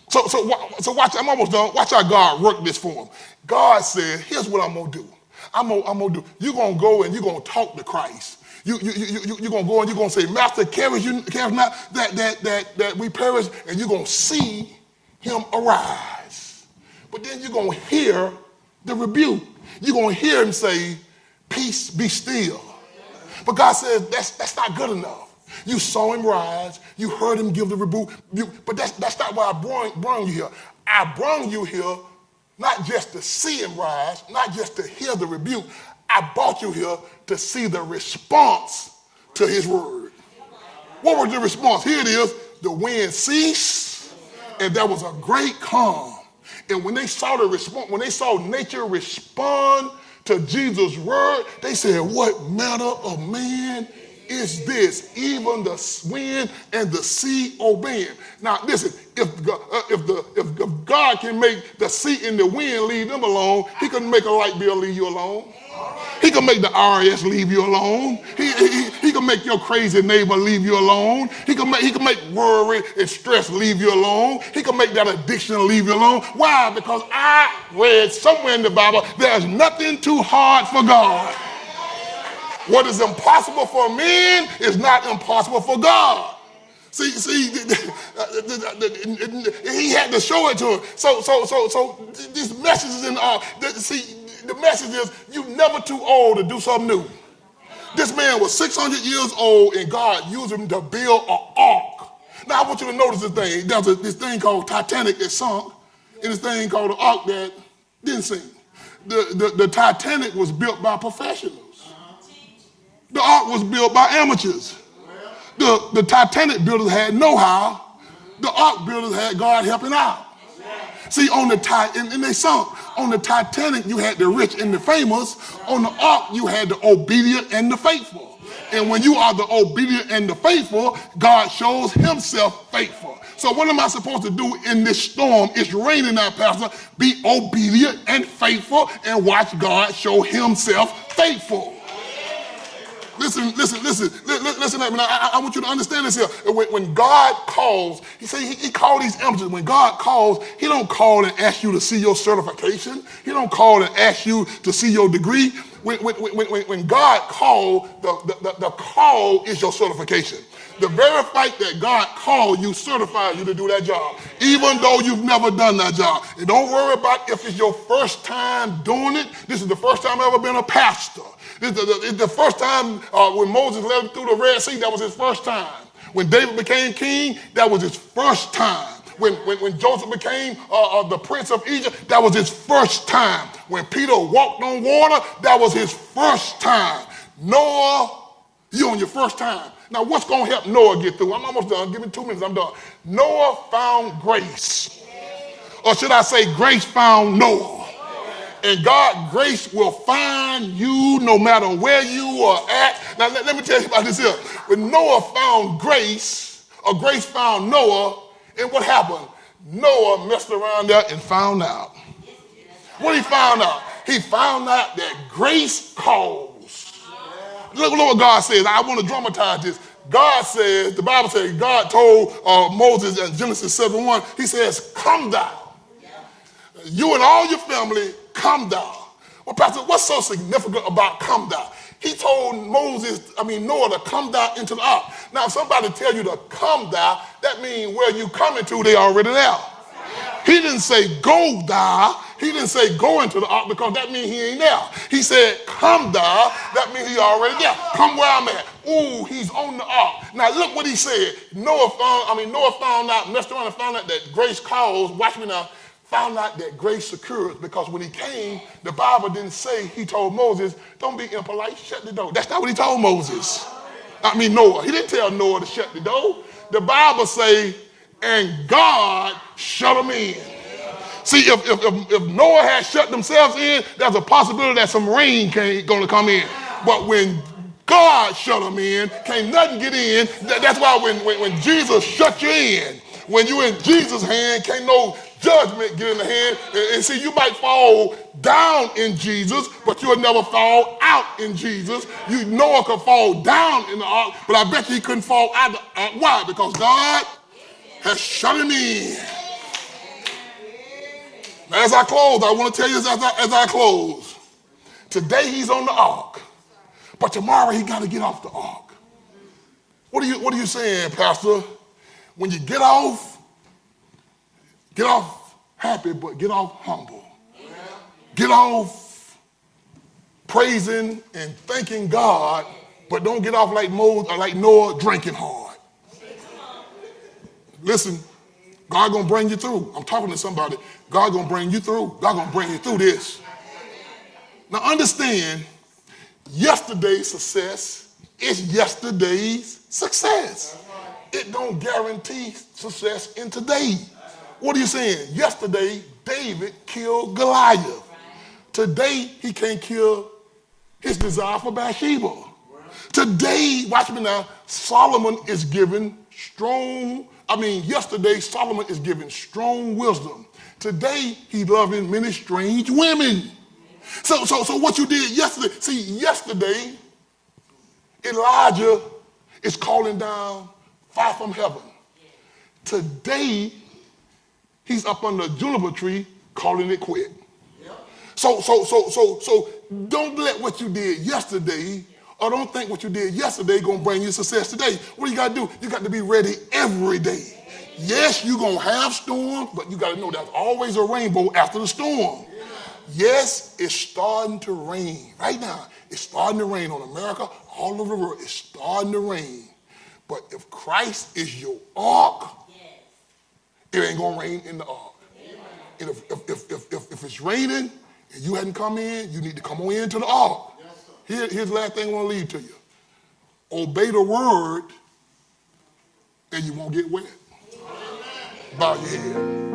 So watch, I'm almost done. Watch how God worked this for them. God said, here's what I'm going to do. I'm gonna do. You're going to go and you're going to talk to Christ. You're going to go and you're going to say, Master, carest not that we perish, and you're going to see him arise. But then you're going to hear the rebuke. You're going to hear him say, peace, be still. But God says, that's not good enough. You saw him rise. You heard him give the rebuke. But that's not why I brought you here. I brought you here not just to see him rise, not just to hear the rebuke. I brought you here to see the response to his word. What was the response? Here it is. The wind ceased, and there was a great calm. And when they saw the response, when they saw nature respond to Jesus' word, they said, what manner of man is this? Even the wind and the sea obeying. Now listen, if God can make the sea and the wind leave them alone, he can make a light bill leave you alone. He can make the IRS leave you alone. He can make your crazy neighbor leave you alone. He can make worry and stress leave you alone. He can make that addiction leave you alone. Why? Because I read somewhere in the Bible, there's nothing too hard for God. What is impossible for men is not impossible for God. See, he had to show it to him. So these messages in see, the message is you're never too old to do something new. This man was 600 years old, and God used him to build an ark. Now, I want you to notice this thing. There's this thing called Titanic that sunk, and this thing called the ark that didn't sink. The Titanic was built by professionals. The ark was built by amateurs. The Titanic builders had know-how. The ark builders had God helping out. See, on the and they sunk. On the Titanic, you had the rich and the famous. On the ark, you had the obedient and the faithful. And when you are the obedient and the faithful, God shows himself faithful. So what am I supposed to do in this storm? It's raining now, Pastor. Be obedient and faithful and watch God show himself faithful. Listen at me. Now, I want you to understand this here. When God calls, he called these amateurs. When God calls, he don't call and ask you to see your certification. He don't call and ask you to see your degree. When God called, the call is your certification. The very fact that God called you certifies you to do that job, even though you've never done that job. And don't worry about if it's your first time doing it. This is the first time I've ever been a pastor. It's the first time when Moses led him through the Red Sea, that was his first time. When David became king, that was his first time. When Joseph became the prince of Egypt, that was his first time. When Peter walked on water, that was his first time. Noah, you're on your first time. Now, what's going to help Noah get through? I'm almost done. Give me 2 minutes, I'm done. Noah found grace. Or should I say grace found Noah. And God, grace will find you no matter where you are at. Now, let me tell you about this here. When Noah found grace, or grace found Noah, and what happened? Noah messed around there and found out. What he found out? He found out that grace calls. Look what God says. I want to dramatize this. God says, the Bible says, God told Moses in Genesis 7:1, he says, come down. You and all your family, come down. Well, Pastor, what's so significant about come down? He told Noah to come down into the ark. Now, if somebody tell you to come down, that means where you coming to, they already there. He didn't say go down. He didn't say go into the ark because that means he ain't there. He said come down. That means he already there. Come where I'm at. Ooh, he's on the ark. Now look what he said. Noah found out, messed around and found out that grace calls. Watch me now. Found out that grace secures, because when he came, the Bible didn't say, he told Moses, don't be impolite, shut the door. That's not what he told Moses. Noah. He didn't tell Noah to shut the door. The Bible say, and God shut them in. See, if Noah had shut themselves in, there's a possibility that some rain going to come in. But when God shut them in, can't nothing get in. That's why when Jesus shut you in, when you're in Jesus' hand, can't no judgment get in the hand. And see, you might fall down in Jesus, but you'll never fall out in Jesus. Noah could fall down in the ark, but I bet you he couldn't fall out of the ark. Why? Because God has shut him in. Now, as I close, I want to tell you as I close, today he's on the ark, but tomorrow he got to get off the ark. What are you saying, Pastor? When you get off happy, but get off humble. Get off praising and thanking God, but don't get off like Moses or like Noah drinking hard. Listen, God gonna bring you through. I'm talking to somebody. God gonna bring you through. God gonna bring you through this. Now understand, yesterday's success is yesterday's success. It don't guarantee success in today. What are you saying? Yesterday, David killed Goliath. Today, he can't kill his desire for Bathsheba. Today, watch me now, yesterday, Solomon is given strong wisdom. Today, he's loving many strange women. So what you did yesterday, yesterday, Elijah is calling down fire from heaven. Today, he's up under a juniper tree calling it quit. So don't let what you did yesterday, or don't think what you did yesterday gonna bring you success today. What do you gotta do? You got to be ready every day. Yes, you're gonna have storms, but you gotta know there's always a rainbow after the storm. Yes, it's starting to rain right now. It's starting to rain on America, all over the world, it's starting to rain. But if Christ is your ark, it ain't going to rain in the ark. And if it's raining and you hadn't come in, you need to come on into the ark. Here's the last thing I want to leave to you. Obey the word and you won't get wet. Bow your head.